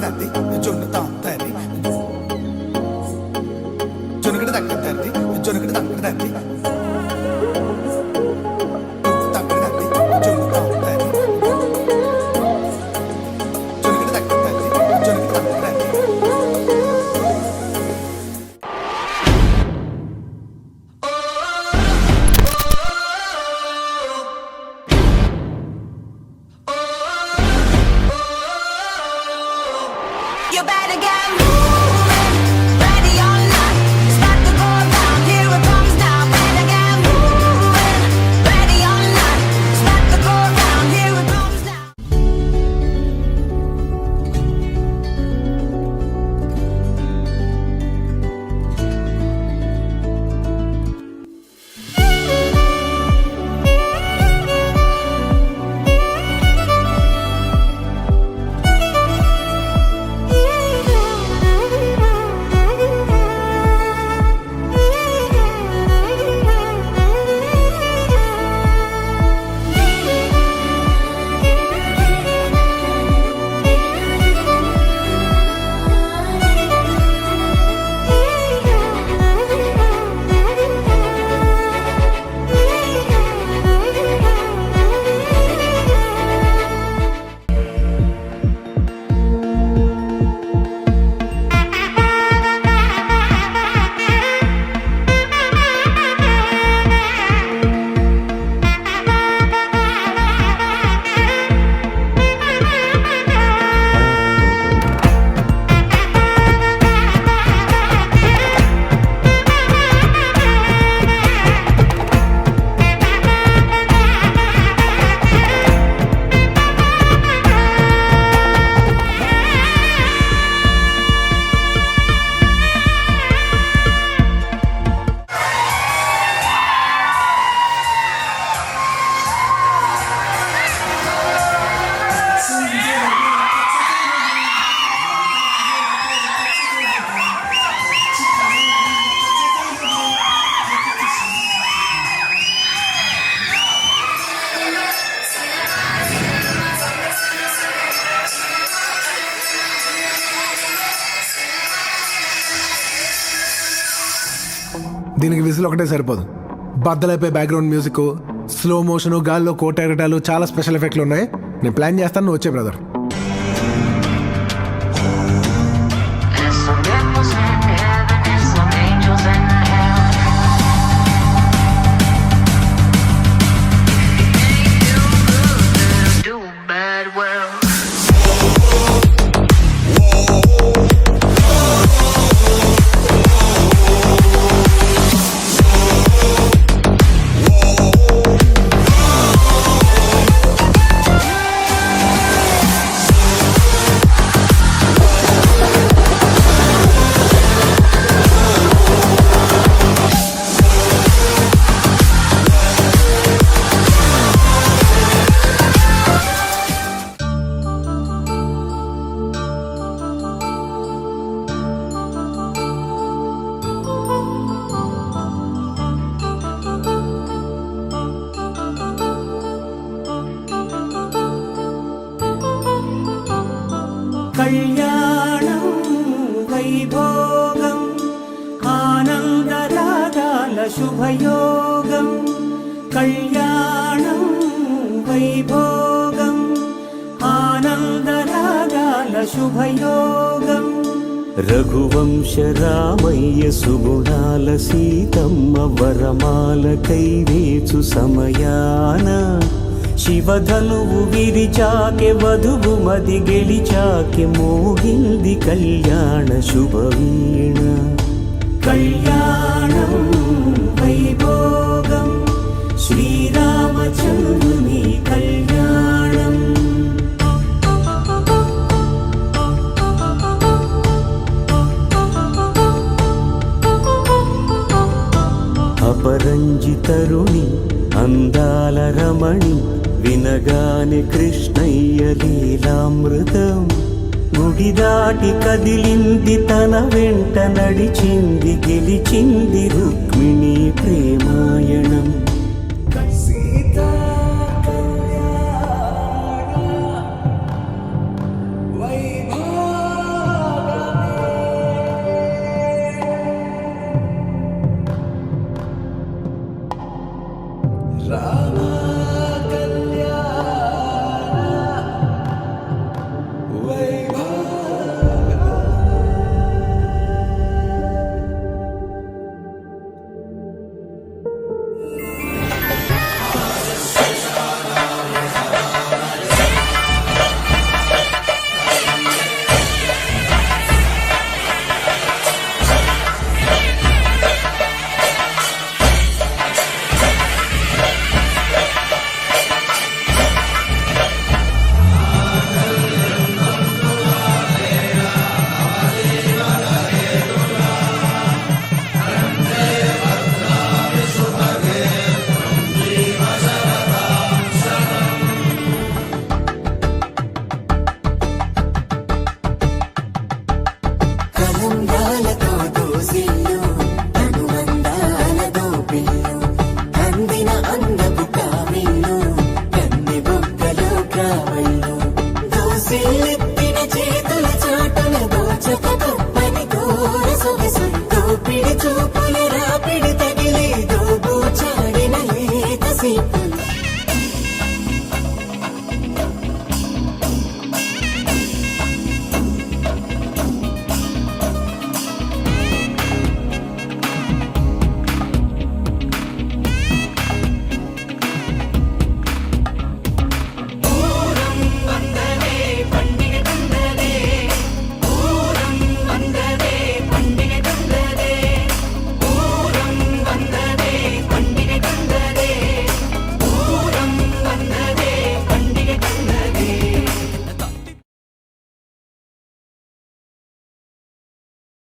తండ్రి జొన్ను తాంతరి జొనకడ తగ్గ తండ్రి జొనకడ తగ్గ తండ్రి You better get moving, ready or not. It's about to go down, here it comes now. Better get moving, ready or not. It's about to go down, here it comes now. దీనికి whistle ఒకటే సరిపోదు. బద్దలైపోయి background music, slow motion, గాల్లో కోటెగటాలు, చాలా special ఎఫెక్ట్లు ఉన్నాయి. నేను plan చేస్తాను, నువ్వు వచ్చే బ్రదర్. కళ్యాణం వైభోగం ఆనందరాగాల శుభయోగం. కళ్యాణం వైభోగం ఆనందరాగాల శుభయోగం. రఘువంశ రామయ్య సుగుణాల సీతమ్మ వరమాల కైవేచు సమయాన శివధనువు విరిచాకె వధువు మది గెలిచాకె మోగింది కళ్యాణ శుభవీణ. కళ్యాణం వైభోగం శ్రీరామచంద్రుని కళ్యాణం. అపరంజి తరుణి అందాల రమణి వినగానే కృష్ణయ్య లీలామృతం. గుడి దాటి కదిలింది తన వెంట నడిచింది గెలిచింది రుక్మిణి ప్రేమాయణం. వైభోగం రావా